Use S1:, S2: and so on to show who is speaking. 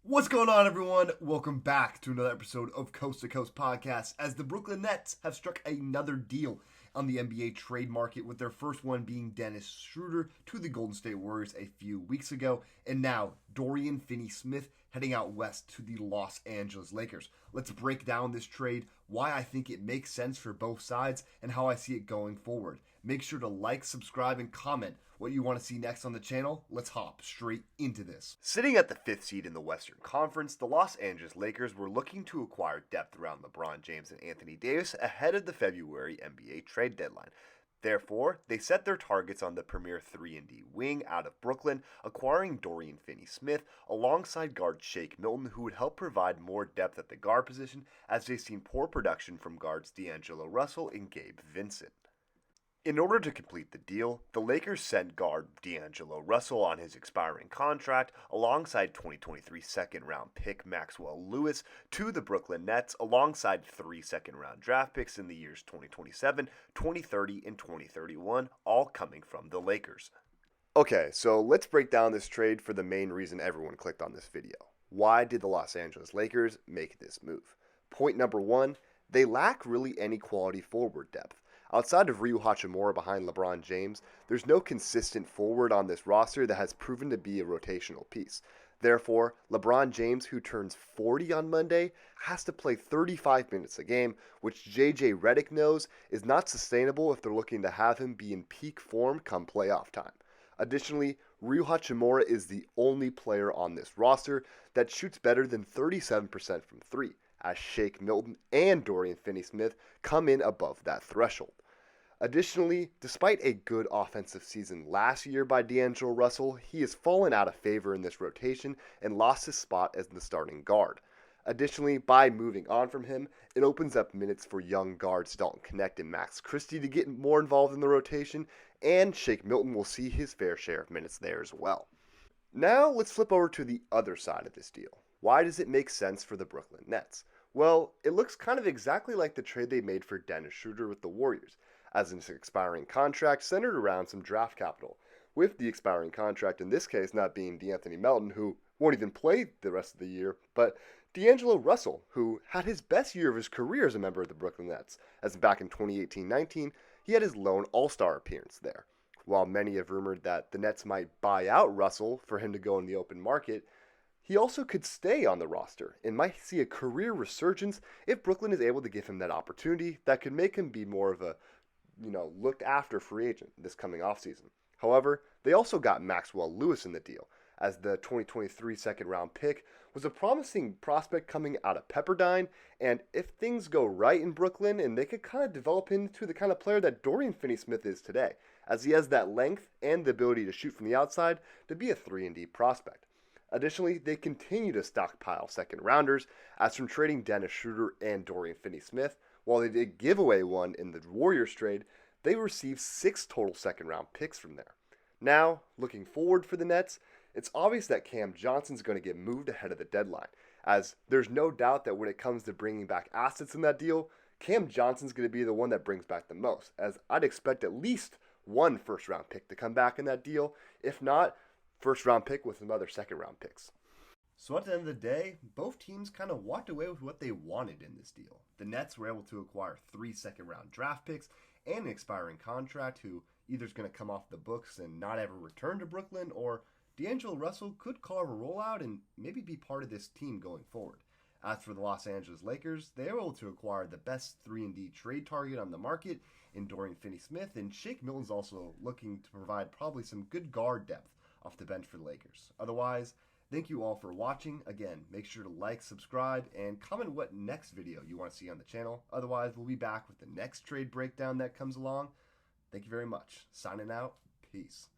S1: What's going on, everyone? Welcome back to another episode of Coast to Coast Podcast, as the Brooklyn Nets have struck another deal on the NBA trade market, with their first one being Dennis Schroeder to the Golden State Warriors a few weeks ago, and now Dorian Finney-Smith heading out west to the Los Angeles Lakers. Let's break down this trade, why I think it makes sense for both sides, and how I see it going forward. Make sure to like, subscribe, and comment what you want to see next on the channel. Let's hop straight into this. Sitting at the 5th seed in the Western Conference, the Los Angeles Lakers were looking to acquire depth around LeBron James and Anthony Davis ahead of the February NBA trade deadline. Therefore, they set their targets on the premier 3-and-D wing out of Brooklyn, acquiring Dorian Finney-Smith alongside guard Shake Milton, who would help provide more depth at the guard position, as they've seen poor production from guards D'Angelo Russell and Gabe Vincent. In order to complete the deal, the Lakers sent guard D'Angelo Russell on his expiring contract alongside 2023 second-round pick Maxwell Lewis to the Brooklyn Nets, alongside 3 second-round draft picks in the years 2027, 2030, and 2031, all coming from the Lakers. Okay, so let's break down this trade for the main reason everyone clicked on this video. Why did the Los Angeles Lakers make this move? Point number one, they lack really any quality forward depth. Outside of Rui Hachimura behind LeBron James, there's no consistent forward on this roster that has proven to be a rotational piece. Therefore, LeBron James, who turns 40 on Monday, has to play 35 minutes a game, which JJ Redick knows is not sustainable if they're looking to have him be in peak form come playoff time. Additionally, Rui Hachimura is the only player on this roster that shoots better than 37% from 3, as Shake Milton and Dorian Finney-Smith come in above that threshold. Additionally, despite a good offensive season last year by D'Angelo Russell, he has fallen out of favor in this rotation and lost his spot as the starting guard. Additionally, by moving on from him, it opens up minutes for young guards Dalton Knecht and Max Christie to get more involved in the rotation, and Shake Milton will see his fair share of minutes there as well. Now let's flip over to the other side of this deal. Why does it make sense for the Brooklyn Nets? Well, it looks kind of exactly like the trade they made for Dennis Schroeder with the Warriors, as an expiring contract centered around some draft capital, with the expiring contract in this case not being D'Anthony Melton, who won't even play the rest of the year, but D'Angelo Russell, who had his best year of his career as a member of the Brooklyn Nets, as back in 2018-19, he had his lone All-Star appearance there. While many have rumored that the Nets might buy out Russell for him to go in the open market, he also could stay on the roster and might see a career resurgence if Brooklyn is able to give him that opportunity that could make him be more of a looked after free agent this coming offseason. However, they also got Maxwell Lewis in the deal, as the 2023 second-round pick was a promising prospect coming out of Pepperdine, and if things go right in Brooklyn, and they could kind of develop into the kind of player that Dorian Finney-Smith is today, as he has that length and the ability to shoot from the outside to be a 3-and-D prospect. Additionally, they continue to stockpile second-rounders, as from trading Dennis Schroeder and Dorian Finney-Smith, while they did give away one in the Warriors trade, they received 6 total second-round picks from there. Now, looking forward for the Nets, it's obvious that Cam Johnson's going to get moved ahead of the deadline, as there's no doubt that when it comes to bringing back assets in that deal, Cam Johnson's going to be the one that brings back the most, as I'd expect at least one first-round pick to come back in that deal, if not, first-round pick with some other second-round picks. So at the end of the day, both teams kind of walked away with what they wanted in this deal. The Nets were able to acquire 3 second-round draft picks and an expiring contract who either is going to come off the books and not ever return to Brooklyn, or D'Angelo Russell could carve a rollout and maybe be part of this team going forward. As for the Los Angeles Lakers, they were able to acquire the best 3-and-D trade target on the market in Dorian Finney-Smith, and Shake Milton's also looking to provide probably some good guard depth off the bench for the Lakers. Otherwise, thank you all for watching. Again, make sure to like, subscribe, and comment what next video you want to see on the channel. Otherwise, we'll be back with the next trade breakdown that comes along. Thank you very much. Signing out. Peace.